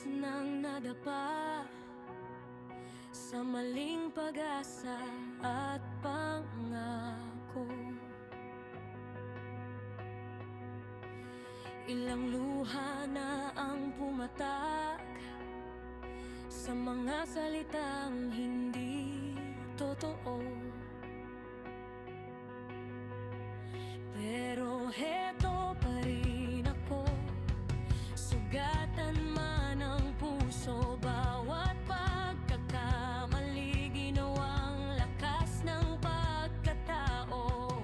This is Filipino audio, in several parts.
oras nang nadapa sa maling pag-asa at pangako. Ilang luha na ang pumatak sa mga salitang hindi totoo. Pero heto pa rin ako, sugatan man ang puso. Bawat pagkakamali, ginawang lakas ng pagkatao.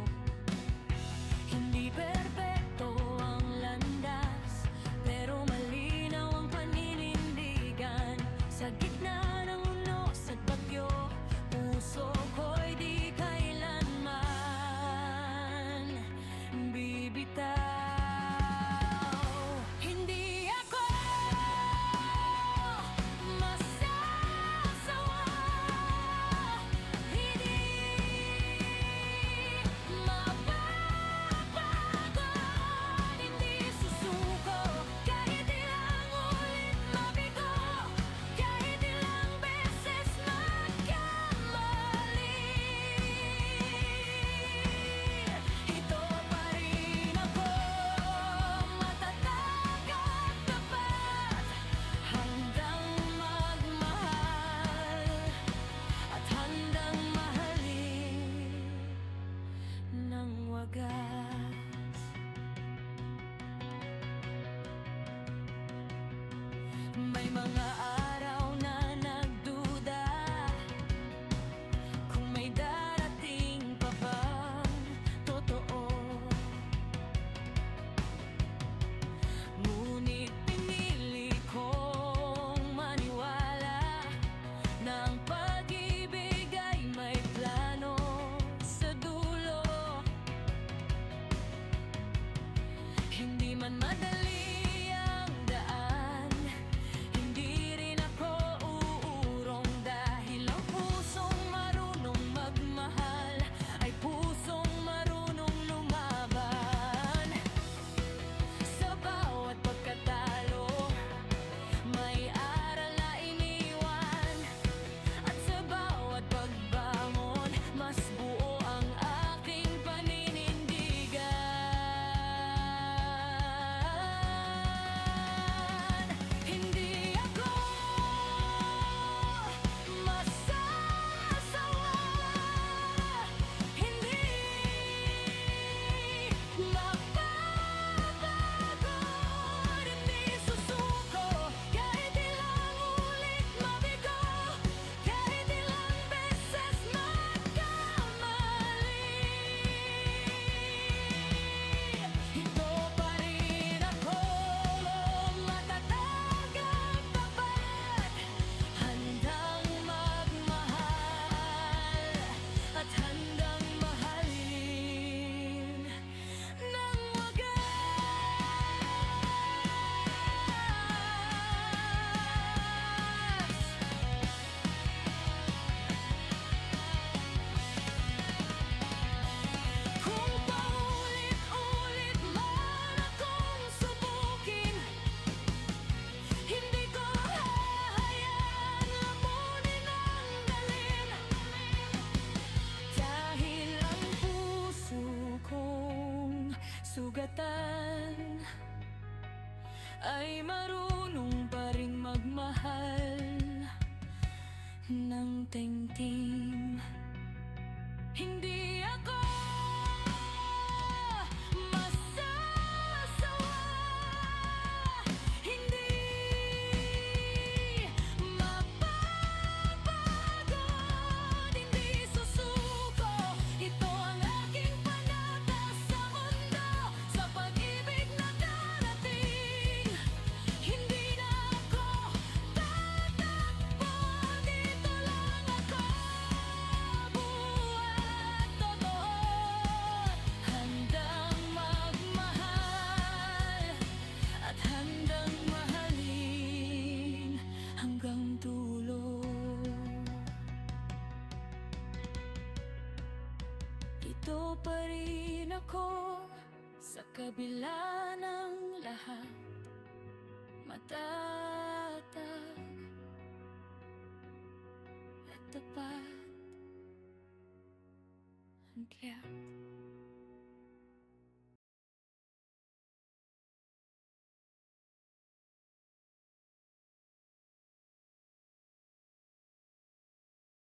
Hindi perpekto ang landas, pero malinaw ang paninindigan. Sa gitna ng unos at bagyo, puso ko'y di kailanman bibitaw. Hindi ako masasawa, hindi mapapagod, hindi susuko kahit ilang ulit mabigo, kahit ilang beses magkamali. Ito pa rin ako, matatag at tapat, handang magmahal at handang mahalin ng wagas. May mga araw na nagduda kung may darating pa bang totoo. Ngunit pinili kong maniwala na ang pag-ibig ay may plano sa dulo. Hindi man madali ang daan, hindi rin ako uurong, dahil ang pusong marunong magmahal ay pusong marunong lumaban. Sa bawat pagkatalo, may aral na iniwan, at sa bawat pagbangon, mas buo ang aking paninindigan. Hindi ako masasawa, hindi mapapagod, hindi susuko kahit ilang ulit mabigo, kahit ilang beses magkamali. Ito pa rin ako, matatag at tapat, handang magmahal at handang mahalin ng wagas. Kung paulit-ulit man akong subukin, hindi ko hahayaan lamunin ang dalin, dahil ang puso kong sugatan ay marunong pa ring magmahal ng taimtim. Hindi ako masasawa, hindi mapapagod, hindi susuko. Ito ang aking panata sa mundo, sa pag-ibig na darating. Hindi na ako tatakbo, dito lang ako buhat totoo, handang magmahal at handang mahalin hanggang dulo. Ito pa rin ako sa kabila ng lahat, matatag tapat. Ang tiyak